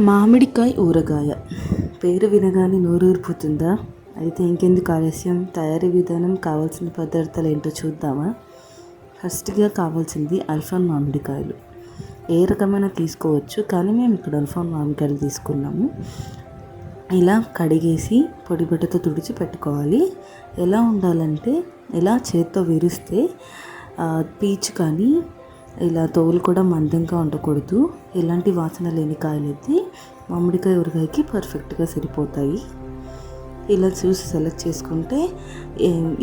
మామిడికాయ ఊరగాయ పేరు వినగానే నోరూరిపోతుందా? అయితే ఇంకెందుకు ఆలస్యం, తయారీ విధానం, కావాల్సిన పదార్థాలు ఏంటో చూద్దామా? ఫస్ట్గా కావాల్సింది అల్ఫాన్ మామిడికాయలు. ఏ రకమైన తీసుకోవచ్చు, కానీ మేము ఇక్కడ అల్ఫాన్ మామిడికాయలు తీసుకున్నాము. ఇలా కడిగేసి పొడి బట్టతో తుడిచి పెట్టుకోవాలి. ఎలా ఉండాలంటే ఇలా చేత్తో విరిస్తే పీచు కానీ ఇలా తోలు కూడా మందంగా ఉండకూడదు. ఎలాంటి వాసన లేని కాయలు అయితే మామిడికాయ ఊరగాయకి పర్ఫెక్ట్గా సరిపోతాయి. ఇలా చూసి సెలెక్ట్ చేసుకుంటే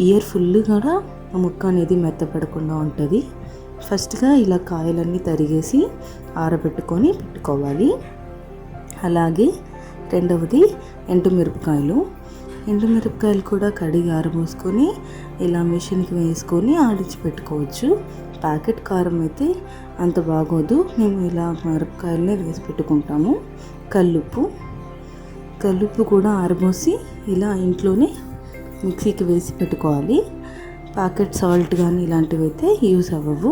ఇయర్ ఫుల్ కూడా ముక్క అనేది మెత్తపడకుండా ఉంటుంది. ఫస్ట్గా ఇలా కాయలన్నీ తరిగేసి ఆరబెట్టుకొని పెట్టుకోవాలి. అలాగే రెండవది ఎండుమిరపకాయలు కూడా కడిగి ఆరబోసుకొని ఇలా మిషన్కి వేసుకొని ఆడించి పెట్టుకోవచ్చు. ప్యాకెట్ కారం అయితే అంత బాగోదు, మేము ఇలా మిరపకాయలనే వేసి పెట్టుకుంటాము. కల్లుప్పు కూడా ఆరబోసి ఇలా ఇంట్లోనే మిక్సీకి వేసి పెట్టుకోవాలి. ప్యాకెట్ సాల్ట్ కానీ ఇలాంటివి అయితే యూస్ అవ్వవు,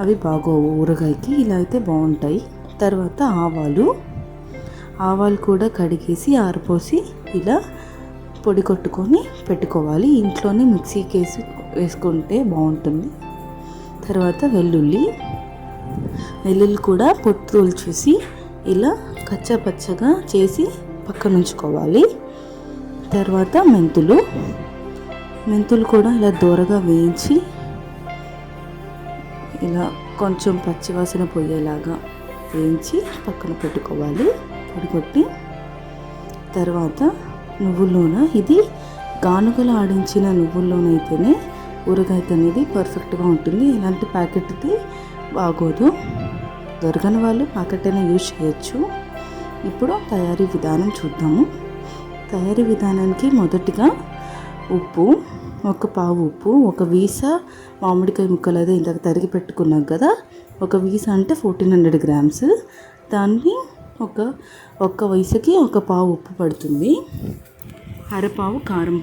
అవి బాగోవు ఊరగాయకి. ఇలా అయితే బాగుంటాయి. తర్వాత ఆవాలు కూడా కడిగేసి ఆరపోసి ఇలా పొడి కొట్టుకొని పెట్టుకోవాలి. ఇంట్లోనే మిక్సీకి వేసుకుంటే బాగుంటుంది. తర్వాత వెల్లుల్లి కూడా పొట్టు తోల్చేసి ఇలా కచ్చాపచ్చగా చేసి పక్కన ఉంచుకోవాలి. తర్వాత మెంతులు కూడా ఇలా దూరగా వేయించి ఇలా కొంచెం పచ్చివాసన పోయేలాగా వేయించి పక్కన పెట్టుకోవాలి పొడి కొట్టి. తర్వాత నువ్వుల నూనె, ఇది గానుగలు ఆడించిన నువ్వుల నూనె అయితేనే ఊరగాయ అనేది పర్ఫెక్ట్గా ఉంటుంది. ఇలాంటి ప్యాకెట్ది బాగోదు. దొరకని వాళ్ళు ప్యాకెట్ అయినా యూజ్ చేయొచ్చు. ఇప్పుడు తయారీ విధానం చూద్దాము. తయారీ విధానానికి మొదటిగా ఉప్పు, ఒక పావు ఉప్పు, ఒక వీసా మామిడికాయ ముక్కలు అయితే ఇంతకు తరిగి పెట్టుకున్నాం కదా, ఒక వీసా అంటే 1400 గ్రామ్స్. దాన్ని ఒక్క వయసుకి ఒక పావు ఉప్పు పడుతుంది. అరపావు కారం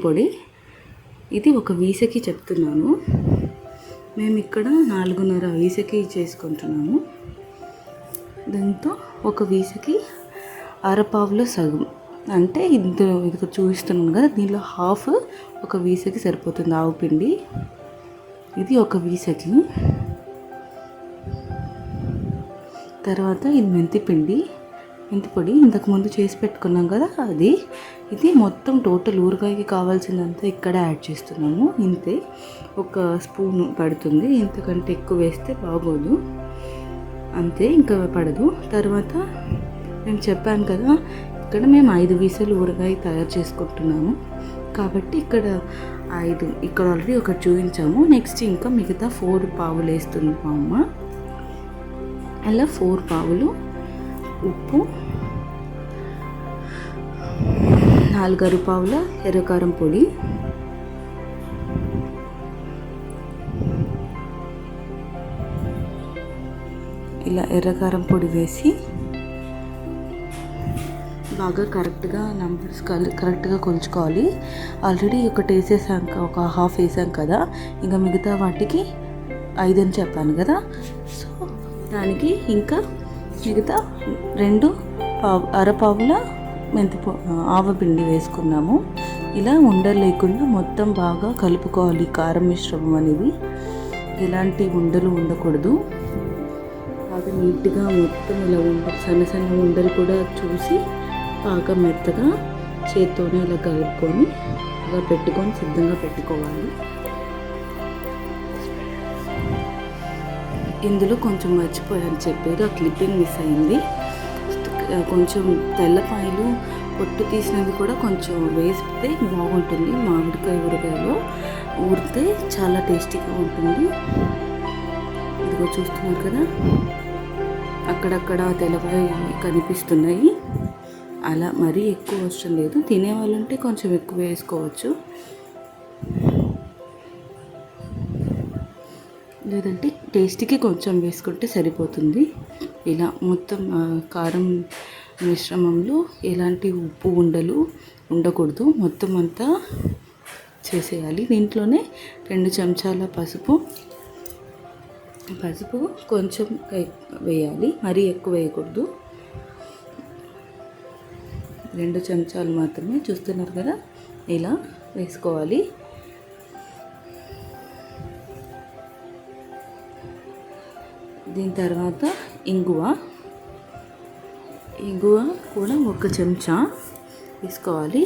పొడి, ఇది ఒక వీసకి చెప్తున్నాను. మేము ఇక్కడ 4.5 వీసకి చేసుకుంటున్నాము. దాంతో ఒక వీసకి అరపావులో సగం అంటే ఇది చూపిస్తున్నాను కదా, దీనిలో హాఫ్ ఒక వీసకి సరిపోతుంది ఆవు పిండి. ఇది ఒక వీసకి. తర్వాత ఇది మెంతి పొడి ఇంతకుముందు చేసి పెట్టుకున్నాం కదా, ఇది మొత్తం టోటల్ ఊరగాయకి కావాల్సిందంతా ఇక్కడ యాడ్ చేస్తున్నాము. ఇంతే, ఒక స్పూన్ పడుతుంది. ఇంతకంటే ఎక్కువ వేస్తే బాగోదు, అంతే, ఇంకా పడదు. తర్వాత నేను చెప్పాను కదా, ఇక్కడ మేము 5 వీసలు ఊరగాయ తయారు చేసుకుంటున్నాము కాబట్టి ఇక్కడ ఆల్రెడీ ఒకటి చూపించాము. నెక్స్ట్ ఇంకా మిగతా 4 పావులు వేస్తుంది మా అమ్మ. అలా 4 పావులు ఉప్పు, 4 అరపావుల ఎర్రకారం పొడి, ఇలా ఎర్రకారం పొడి వేసి బాగా కరెక్ట్గా కొలుచుకోవాలి. ఆల్రెడీ ఒకటి వేసేసాక ఒక హాఫ్ వేసాం కదా, ఇంకా మిగతా వాటికి 5 అని చెప్పాను కదా, సో దానికి ఇంకా మిగతా 2 అరపావుల ఆవపిండి వేసుకున్నాము. ఇలా ఉండలు లేకుండా మొత్తం బాగా కలుపుకోవాలి. కారం మిశ్రమం అనేది ఎలాంటి ఉండలు ఉండకూడదు. బాగా నీట్గా మొత్తం ఇలా సన్న ఉండలు కూడా చూసి బాగా మెత్తగా చేత్తోనే ఇలా కలుపుకొని ఇలా పెట్టుకొని సిద్ధంగా పెట్టుకోవాలి. ఇందులో కొంచెం మర్చిపోయాను చెప్పేది, ఆ క్లిప్పింగ్ మిస్ అయింది. కొంచెం తెల్లపాయలు పొట్టు తీసినవి కూడా కొంచెం వేస్తే బాగుంటుంది. మామిడికాయ ఊరగాయలో ఊరితే చాలా టేస్టీగా ఉంటుంది. ఇదిగో చూస్తున్నారు కదా, అక్కడక్కడ తెల్లపాయ కనిపిస్తున్నాయి. అలా మరీ ఎక్కువ అవసరం లేదు, తినేవాళ్ళంటే కొంచెం ఎక్కువ వేసుకోవచ్చు, లేదంటే టేస్ట్కి కొంచెం వేసుకుంటే సరిపోతుంది. ఇలా మొత్తం కారం మిశ్రమంలో ఎలాంటి ఉప్పు ఉండలు ఉండకూడదు, మొత్తం అంతా చేసేయాలి. దీంట్లోనే 2 చెంచాల పసుపు, పసుపు కొంచెం వేయాలి, మరీ ఎక్కువ వేయకూడదు. 2 చెంచాలు మాత్రమే, చూస్తున్నారు కదా, ఇలా వేసుకోవాలి. దీని తర్వాత ఇంగువ కూడా 1 చెంచా వేసుకోవాలి.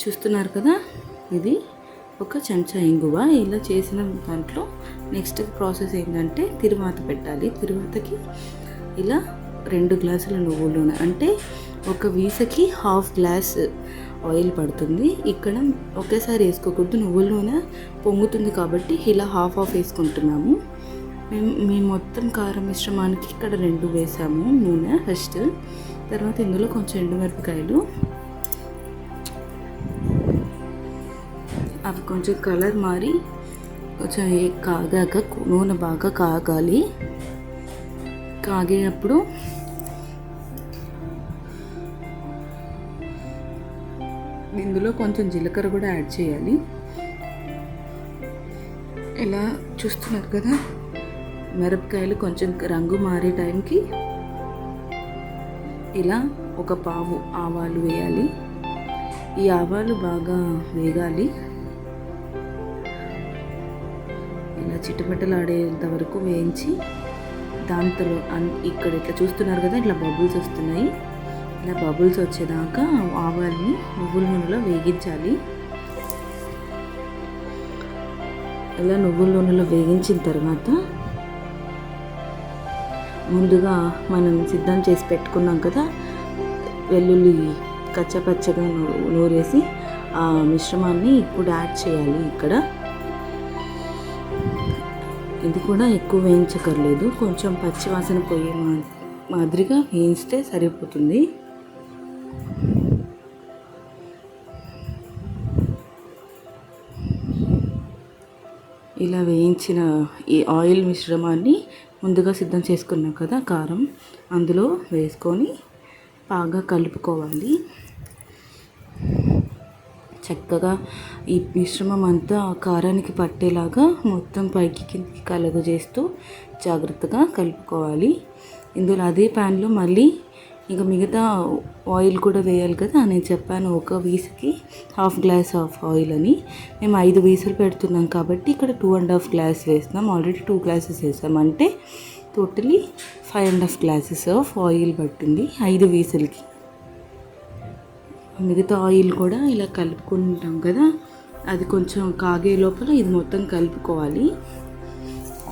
చూస్తున్నారు కదా, ఇది 1 చెంచా ఇంగువ. ఇలా చేసిన దాంట్లో నెక్స్ట్ ప్రాసెస్ ఏంటంటే తిరువాత పెట్టాలి. తిరువాతకి ఇలా 2 గ్లాసుల నువ్వుల నూనె, అంటే 1 వీసకి 1/2 గ్లాస్ ఆయిల్ పడుతుంది. ఇక్కడ ఒకేసారి వేసుకోకూడదు, నువ్వుల నూనె పొంగుతుంది కాబట్టి ఇలా హాఫ్ వేసుకుంటున్నాము. మేము మొత్తం కారం మిశ్రమానికి ఇక్కడ 2 వేసాము నూనె ఫస్ట్. తర్వాత ఇందులో కొంచెం ఎండుమిరపకాయలు, అవి కొంచెం కలర్ మారి కొంచెం కాగాక నూనె బాగా కాగాలి. కాగేటప్పుడు ఇందులో కొంచెం జీలకర్ర కూడా యాడ్ చేయాలి. ఇలా చూస్తున్నారు కదా, మిరపకాయలు కొంచెం రంగు మారే టైంకి ఇలా 1 పావు ఆవాలు వేయాలి. ఈ ఆవాలు బాగా వేగాలి. ఇలా చిటపటలాడేంత వరకు వేయించి దాంతో ఇక్కడ ఇట్లా చూస్తున్నారు కదా, ఇట్లా బబుల్స్ వస్తున్నాయి. ఇలా బబుల్స్ వచ్చేదాకా ఆవాల్ని నువ్వుల నూనెలో వేగించాలి. ఇలా నువ్వుల నూనెలో వేగించిన తర్వాత ముందుగా మనం సిద్ధం చేసి పెట్టుకున్నాం కదా, వెల్లుల్లి కచ్చపచ్చగా నూరేసి ఆ మిశ్రమాన్ని ఇప్పుడు యాడ్ చేయాలి. ఇక్కడ ఇది కూడా ఎక్కువ వేయించకర్లేదు, కొంచెం పచ్చివాసన పోయే మాదిరిగా వేయిస్తే సరిపోతుంది. ఇలా వేయించిన ఈ ఆయిల్ మిశ్రమాన్ని ముందుగా సిద్ధం చేసుకున్నాం కదా కారం, అందులో వేసుకొని బాగా కలుపుకోవాలి. చక్కగా ఈ మిశ్రమం అంతా కారానికి పట్టేలాగా మొత్తం పైకి కిందికి కలుగజేస్తూ జాగ్రత్తగా కలుపుకోవాలి. ఇందులో అదే ప్యాన్లో మళ్ళీ ఇక మిగతా ఆయిల్ కూడా వేయాలి కదా. నేను చెప్పాను 1 వీసకి 1/2 గ్లాస్ ఆఫ్ ఆయిల్ అని. మేము 5 వీసులు పెడుతున్నాం కాబట్టి ఇక్కడ 2.5 గ్లాస్ వేస్తున్నాం. ఆల్రెడీ 2 గ్లాసెస్ వేసాం, అంటే టోటలీ 5.5 గ్లాసెస్ ఆఫ్ ఆయిల్ పట్టింది 5 వీసులకి. మిగతా ఆయిల్ కూడా ఇలా కలుపుకుంటాం కదా, అది కొంచెం కాగే లోపల ఇది మొత్తం కలుపుకోవాలి.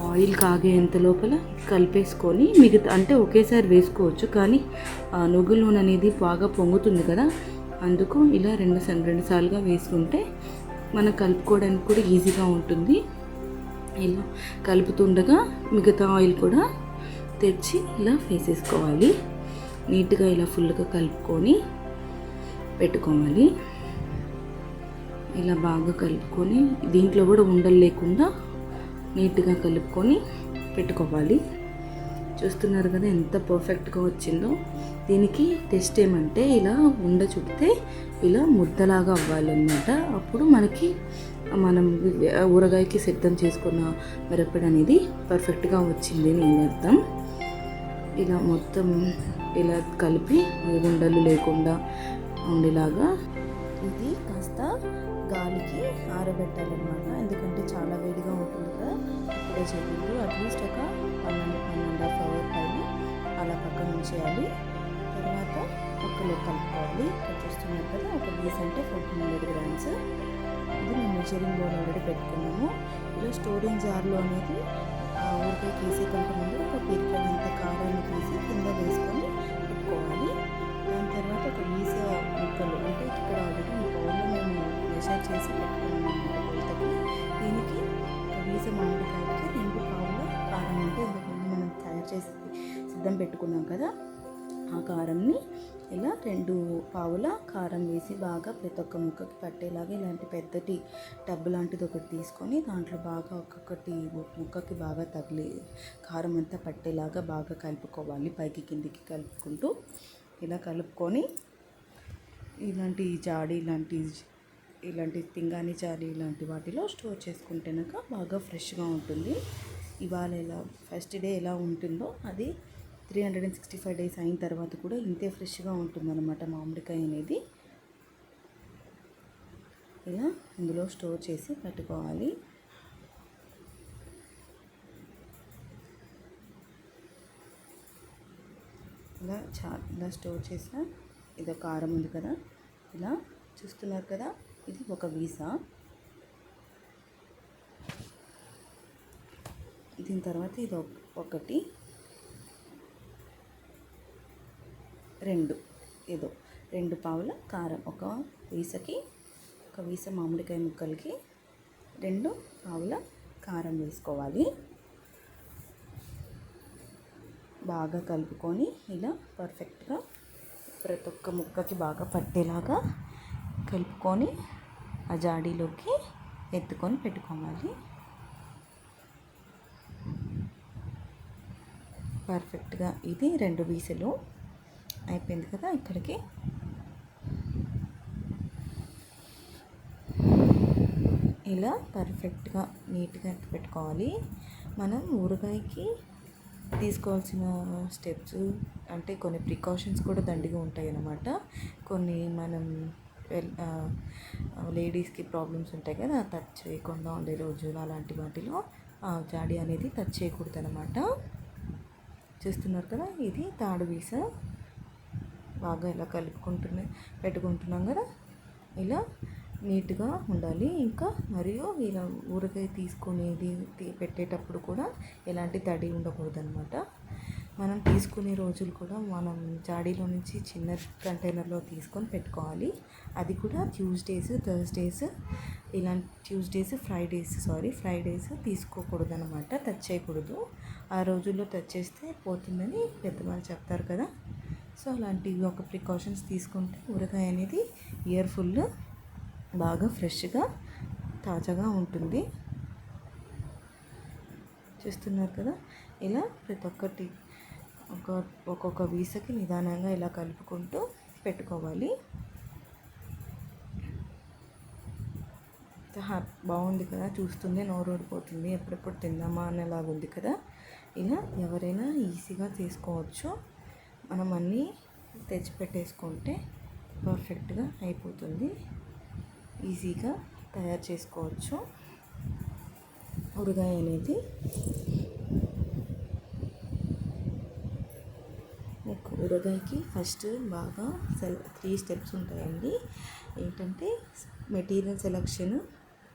ఆయిల్ కాగేంత లోపల కలిపేసుకొని మిగతా, అంటే ఒకేసారి వేసుకోవచ్చు కానీ నువ్వుల నూనె అనేది బాగా పొంగుతుంది కదా, అందుకు ఇలా 2 సార్లుగా వేసుకుంటే మనం కలుపుకోవడానికి కూడా ఈజీగా ఉంటుంది. ఇలా కలుపుతుండగా మిగతా ఆయిల్ కూడా తెచ్చి ఇలా వేసేసుకోవాలి. నీట్గా ఇలా ఫుల్గా కలుపుకొని పెట్టుకోవాలి. ఇలా బాగా కలుపుకొని దీంట్లో కూడా ఉండలు లేకుండా నీట్గా కలుపుకొని పెట్టుకోవాలి. చూస్తున్నారు కదా ఎంత పర్ఫెక్ట్గా వచ్చిందో. దీనికి టెస్ట్ ఏమంటే ఇలా ఉండ చుడితే ఇలా ముద్దలాగా అవ్వాలన్నమాట. అప్పుడు మనకి మనం ఊరగాయకి సిద్ధం చేసుకున్న మిరప్పొడి అనేది పర్ఫెక్ట్గా వచ్చింది అని అర్థం. ఇలా మొత్తం ఇలా కలిపి ఉండలు లేకుండా ఉండేలాగా ఇది కాస్త గాలికి ఆరబెట్టాలన్నమాట. ఎందుకంటే చాలా వేడిగా ఉంటుంది కదా, ఇప్పుడే చేయకూడదు. అట్లీస్ట్ ఒక 1.5 అవర్ పైన అలా పక్కన ఉంచేయాలి. తర్వాత ఒక్కలో కలుపుకోవాలి. ఇక్కడ చూస్తున్నారు కదా, 1 పీస్ అంటే 1400 గ్రామ్స్. ఇది మేము మెజరింగ్ బౌల్ ఆల్రెడీ పెట్టుకున్నాము. ఇలా స్టోరేజ్ జార్లో అనేది ఊరికాయకి వేసే కంటే ముందు ఒక పిరికడంత కారాన్ని తీసి కింద వేసుకొని పెట్టుకోవాలి. దాని తర్వాత 1 పీస్ ముక్కలు, అంటే ఇక్కడ ఆల్రెడీ ఈ బౌల్లో మేము మెజర్ చేసి పెట్టుకున్నాము అన్నమాట కొలతకి. దీనికి 1 పీస్ మామిడికాయకి 2 పావుల కారం, అంటే ఇంతకుముందు మనం తయారు చేసి సిద్ధం పెట్టుకున్నాం కదా, ఆ కారంని ఇలా 2 పావుల కారం వేసి బాగా ప్రతి ఒక్క ముక్కకి పట్టేలాగా ఇలాంటి పెద్దటి టబ్బు లాంటిది ఒకటి తీసుకొని దాంట్లో బాగా ఒక్కొక్కటి ముక్కకి బాగా తగిలి కారం అంతా పట్టేలాగా బాగా కలుపుకోవాలి. పైకి కిందికి కలుపుకుంటూ ఇలా కలుపుకొని ఇలాంటి జాడి ఇలాంటి పింగాణి జాడి ఇలాంటి వాటిలో స్టోర్ చేసుకుంటేనాక బాగా ఫ్రెష్గా ఉంటుంది. ఇవాళ ఎలా ఫస్ట్ డే ఎలా ఉంటుందో అది 365 డేస్ అయిన తర్వాత కూడా ఇంతే ఫ్రెష్గా ఉంటుందన్నమాట మామిడికాయ అనేది. ఇలా ఇందులో స్టోర్ చేసి పెట్టుకోవాలి. ఇలా స్టోర్ చేసిన ఇది కారం ఉంది కదా, ఇలా చూస్తున్నారు కదా, ఇది ఒక వీసా. దీని తర్వాత ఇది ఒకటి, రెండు పావుల కారం, ఒక వీస మామిడికాయ ముక్కలకి 2 పావుల కారం వేసుకోవాలి. బాగా కలుపుకొని ఇలా పర్ఫెక్ట్గా ప్రతి ఒక్క ముక్కకి బాగా పట్టేలాగా కలుపుకొని ఆ జాడీలోకి ఎత్తుకొని పెట్టుకోవాలి. పర్ఫెక్ట్గా ఇది 2 వీసలు అయిపోయింది కదా. ఇక్కడికి ఇలా పర్ఫెక్ట్గా నీట్గా పెట్టుకోవాలి. మనం ఊరగాయకి తీసుకోవాల్సిన స్టెప్స్ అంటే కొన్ని ప్రికాషన్స్ కూడా దండిగా ఉంటాయి అన్నమాట. కొన్ని మనం లేడీస్కి ప్రాబ్లమ్స్ ఉంటాయి కదా, టచ్ చేయకుండా ఉండే రోజులు అలాంటి వాటిలో జాడీ అనేది టచ్ చేయకూడదు అనమాట. చూస్తున్నారు కదా, ఇది తాడు వీస. బాగా ఇలా పెట్టుకుంటున్నాం కదా, ఇలా నీట్గా ఉండాలి. ఇంకా మరియు ఇలా ఊరగాయ తీసుకునేది పెట్టేటప్పుడు కూడా ఎలాంటి తడి ఉండకూడదు అనమాట. మనం తీసుకునే రోజులు కూడా మనం జాడీలో నుంచి చిన్న కంటైనర్లో తీసుకొని పెట్టుకోవాలి. అది కూడా ట్యూస్డేస్, థర్స్డేస్, ఇలాంటి ఫ్రైడేస్ తీసుకోకూడదు అనమాట, టచ్ చేయకూడదు. ఆ రోజుల్లో టచ్ చేస్తే పోతుందని పెద్దవాళ్ళు చెప్తారు కదా. సో అలాంటివి ఒక ప్రికాషన్స్ తీసుకుంటే ఊరగాయ అనేది ఇయర్ఫుల్ బాగా ఫ్రెష్గా తాజాగా ఉంటుంది. చూస్తున్నారు కదా, ఇలా ప్రతి ఒక్కటి ఒక్కొక్క వీసకి నిదానంగా ఇలా కలుపుకుంటూ పెట్టుకోవాలి. బాగుంది కదా, చూస్తుంది నోరు ఊడిపోతుంది, ఎప్పుడెప్పుడు తిందామా అనేలాగా ఉంది కదా. ఇలా ఎవరైనా ఈజీగా చేసుకోవచ్చు. మనం అన్నీ తెచ్చిపెట్టేసుకుంటే పర్ఫెక్ట్గా అయిపోతుంది. ఈజీగా తయారు చేసుకోవచ్చు ఊరగాయ అనేది. ఊరగాయకి ఫస్ట్ బాగా 3 స్టెప్స్ ఉంటాయండి. ఏంటంటే మెటీరియల్ సెలెక్షన్,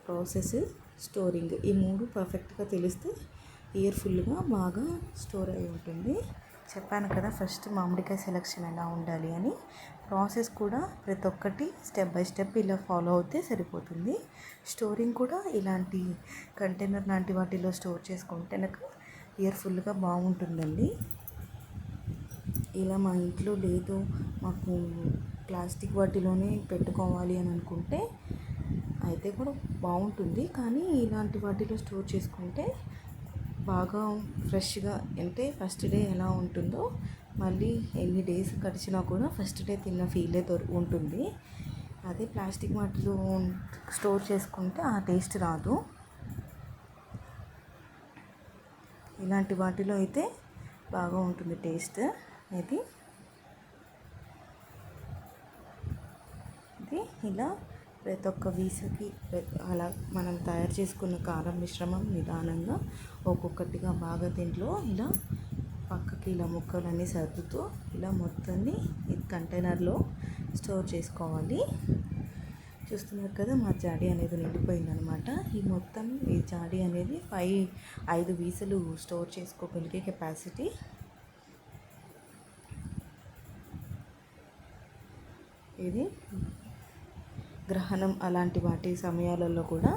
ప్రాసెస్, స్టోరింగ్. ఈ 3 పర్ఫెక్ట్గా తెలిస్తే ఇయర్ఫుల్గా బాగా స్టోర్ అయి ఉంటుంది. చెప్పాను కదా ఫస్ట్ మామిడికాయ సెలెక్షన్ ఎలా ఉండాలి అని. ప్రాసెస్ కూడా ప్రతి ఒక్కటి స్టెప్ బై స్టెప్ ఇలా ఫాలో అవుతే సరిపోతుంది. స్టోరింగ్ కూడా ఇలాంటి కంటైనర్ లాంటి వాటిలో స్టోర్ చేసుకుంటే నాకు ఇయర్ఫుల్గా బాగుంటుందండి. ఇలా మా ఇంట్లో లేదు, మాకు ప్లాస్టిక్ వాటిలోనే పెట్టుకోవాలి అని అనుకుంటే అయితే కూడా బాగుంటుంది. కానీ ఇలాంటి వాటిలో స్టోర్ చేసుకుంటే బాగా ఫ్రెష్గా, అంటే ఫస్ట్ డే ఎలా ఉంటుందో మళ్ళీ ఎన్ని డేస్ గడిచినా కూడా ఫస్ట్ డే తిన్న ఫీలే ఉంటుంది. అదే ప్లాస్టిక్ వాటిలో స్టోర్ చేసుకుంటే ఆ టేస్ట్ రాదు. ఇలాంటి వాటిలో అయితే బాగా ఉంటుంది టేస్ట్ అనేది. ఇది ఇలా ప్రతి ఒక్క వీసకి అలా మనం తయారు చేసుకున్న కారం మిశ్రమం నిదానంగా ఒక్కొక్కటిగా బాగా దీంట్లో ఇలా పక్కకి ఇలా ముక్కలన్నీ సర్దుతూ ఇలా మొత్తాన్ని ఇది కంటైనర్లో స్టోర్ చేసుకోవాలి. చూస్తున్నారు కదా, మా జాడీ అనేది నిండిపోయిందనమాట. ఈ జాడీ అనేది 5 వీసలు స్టోర్ చేసుకోగలిగే కెపాసిటీ. ఇది గ్రహణం అలాంటి వాటి సమయాలలో కూడా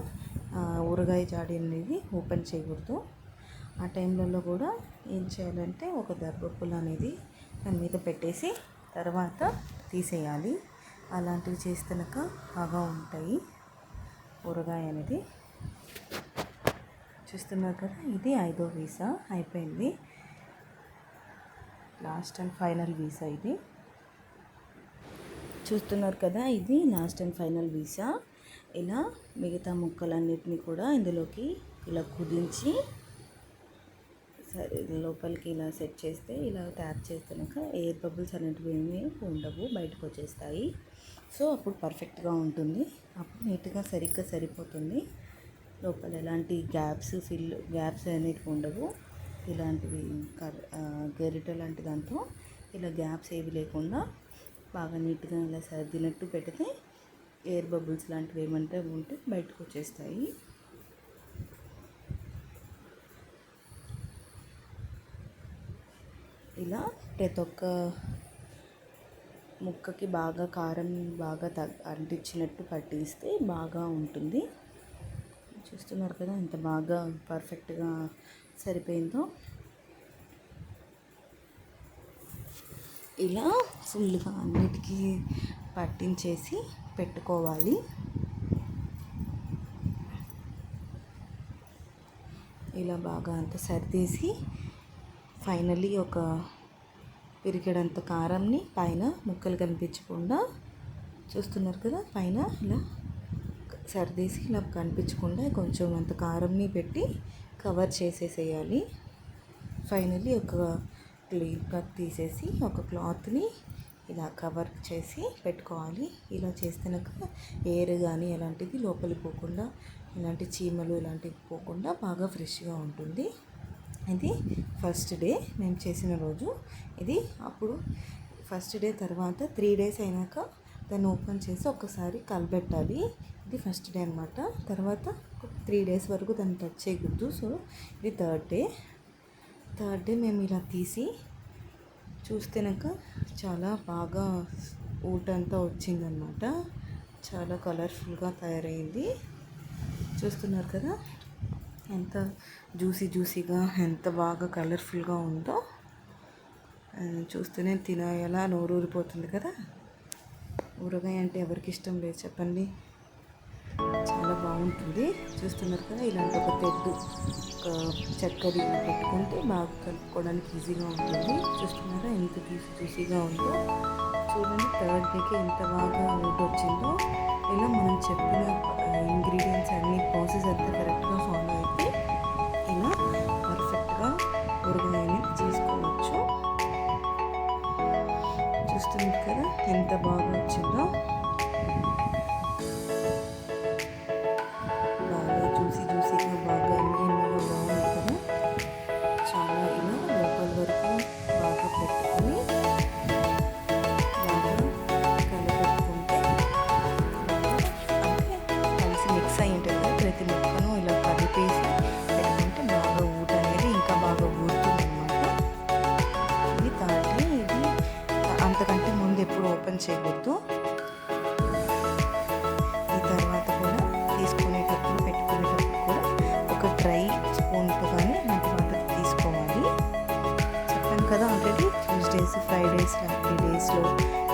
ఊరగాయ జాడీ అనేది ఓపెన్ చేయకూడదు. ఆ టైంలలో కూడా ఏం చేయాలంటే ఒక దర్భపుల్ల అనేది దాని మీద పెట్టేసి తర్వాత తీసేయాలి. అలాంటివి చేస్తేనక బాగా ఉంటాయి ఊరగాయ అనేది. చూస్తున్నారు కదా, ఇది 5వ వీసా అయిపోయింది. లాస్ట్ అండ్ ఫైనల్ వీసా ఇది. చూస్తున్నారు కదా, ఇది లాస్ట్ అండ్ ఫైనల్ వీసా. ఇలా మిగతా ముక్కలన్నిటిని కూడా ఇందులోకి ఇలా కుదించి సరే లోపలికి ఇలా సెట్ చేస్తే ఇలా ట్యాప్ చేస్తున్నాక ఎయిర్ బబుల్స్ అనేటివి ఏమీ ఉండవు, బయటకు వచ్చేస్తాయి. సో అప్పుడు పర్ఫెక్ట్గా ఉంటుంది, అప్పుడు నీట్గా సరిగ్గా సరిపోతుంది. లోపల ఎలాంటి గ్యాప్స్ అనేటివి ఉండవు. ఇలాంటివి గరిట లాంటి దాంతో ఇలా గ్యాప్స్ ఏవి లేకుండా బాగా నీట్గా ఇలా సర్దినట్టు పెడితే ఎయిర్ బబుల్స్ లాంటివి ఏమంటే ఉంటే బయటకు వచ్చేస్తాయి. ఇలా ప్రతి ఒక్క ముక్కకి బాగా కారం బాగా అంటించినట్టు పట్టిస్తే బాగా ఉంటుంది. చూస్తున్నారు కదా ఎంత బాగా పర్ఫెక్ట్గా సరిపోయిందో. ఇలా ఫుల్గా అన్నిటికీ పట్టించేసి పెట్టుకోవాలి. ఇలా బాగా అంతా సర్దేసి ఫైనల్లీ ఒక పిరికెడంత కారంని పైన ముక్కలు కనిపించకుండా, చూస్తున్నారు కదా పైన ఇలా సర్దేసి ఇలా కనిపించకుండా కొంచెం అంత కారంని పెట్టి కవర్ చేసేసేయాలి. ఫైనల్లీ ఒక క్లీన్ కట్ తీసేసి ఒక క్లాత్ని ఇలా కవర్ చేసి పెట్టుకోవాలి. ఇలా చేస్తేనక ఎయిర్ కానీ ఎలాంటిది లోపలికి పోకుండా, ఇలాంటి చీమలు ఇలాంటివి పోకుండా బాగా ఫ్రెష్గా ఉంటుంది. ఇది ఫస్ట్ డే మేము చేసిన రోజు ఇది. అప్పుడు ఫస్ట్ డే తర్వాత 3 days అయినాక దాన్ని ఓపెన్ చేసి ఒక్కసారి కలబెట్టాలి. ఇది ఫస్ట్ డే అనమాట. తర్వాత 3 days వరకు దాన్ని టచ్ చేయకూడదు. సో ఇది థర్డ్ డే మేము ఇలా తీసి చూస్తేనాక చాలా బాగా ఊటంతా వచ్చిందనమాట. చాలా కలర్ఫుల్గా తయారైంది. చూస్తున్నారు కదా ఎంత జ్యూసీగా ఎంత బాగా కలర్ఫుల్గా ఉందో. చూస్తూనే తినేలా నోరు ఊరిపోతుంది కదా. ఊరగాయ అంటే ఎవరికి ఇష్టం లేదు చెప్పండి, చాలా బాగుంటుంది. చూస్తున్నారు కదా ఇలాంటి ఒక తెడ్డు ఒక చెక్కది పెట్టుకుంటే బాగా కలుపుకోవడానికి ఈజీగా ఉంటుంది. చూస్తున్నారా ఎంత జ్యూసీగా ఉందో. చూడండి థర్డ్ డేకి ఎంత బాగా ఊట వచ్చిందో. ఇలా మనం చెప్పిన ఇంగ్రీడియంట్స్ అన్ని ప్రాసెస్ అంతా కరెక్ట్గా ఫాలో అయితే ఇలా పర్ఫెక్ట్గా ఊరగాయని చేసుకోవచ్చు. చూస్తున్నారు కదా ఎంత బాగా వచ్చిందో. బాగా జ్యూసీగా బాగా ఎన్నెన్నో బాగుంది కదా. చాలా ఇలా లోపల వరకు బాగా పెట్టుకొని బాగా కలపెట్టుకుంటే కలిసి మిక్స్ అయి ఉంటుంది కదా. ప్రతి ముక్కను ఇలా కలిపేసి పెట్టుకుంటే బాగా ఊట అనేది ఇంకా బాగా ఊరుతుంది అన్నమాట. ఇది తాటి ఇది అంతకంటే ముందు ఎప్పుడు ఓపెన్ చేయకూడదు. ఈ తర్వాత కూడా తీసుకునేటప్పుడు పెట్టుకునేటప్పుడు కూడా ఒక డ్రై స్పూన్తో కానీ అలాంటి వాటర్ తీసుకోవాలి. చెప్పాను కదా ఆల్రెడీ ట్యూస్డేస్ ఫ్రైడేస్ లాంటి డేస్లో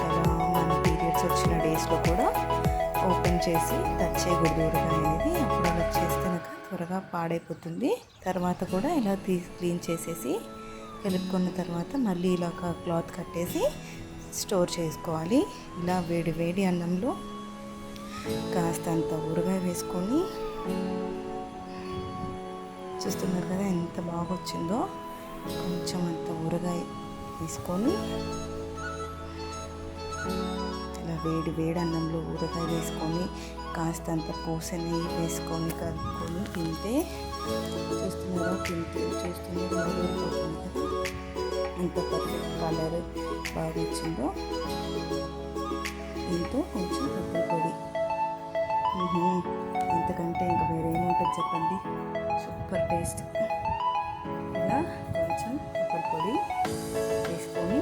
అలా మన పీరియడ్స్ వచ్చిన డేస్లో కూడా ఓపెన్ చేసి టచ్ చేయకూడదు ఊరగాయ అనేది. అప్పుడు అలా చేస్తే త్వరగా పాడైపోతుంది. తర్వాత కూడా ఇలా క్లీన్ చేసేసి కలుపుకున్న తర్వాత మళ్ళీ ఇలా క్లాత్ కట్టేసి స్టోర్ చేసుకోవాలి. ఇలా వేడి అన్నంలో కాస్తంత ఊరగాయ వేసుకొని చూస్తున్నారు కదా ఎంత బాగా వచ్చిందో. కొంచెం అంత ఊరగాయ తీసుకొని ఇలా వేడి అన్నంలో ఊరగాయ వేసుకొని కాస్తంత పూస నెయ్యి వేసుకొని కలుపుకొని తింటే చూస్తున్నారు ఎంత పర్ఫెక్ట్ కలర్ బాగా వచ్చిందో. దీంతో కొంచెం కొబ్బరి పొడి, ఇంతకంటే ఇంకా వేరే ఏముంటుంది చెప్పండి. Super taste. ఇలా కొంచెం కొబ్బరి పొడి వేసుకొని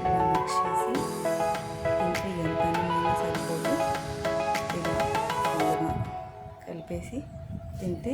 ఇలా మిక్స్ చేసి తింటే ఎంత అన్నమైనా సరిపోదు. ఇలా కలిపేసి తింటే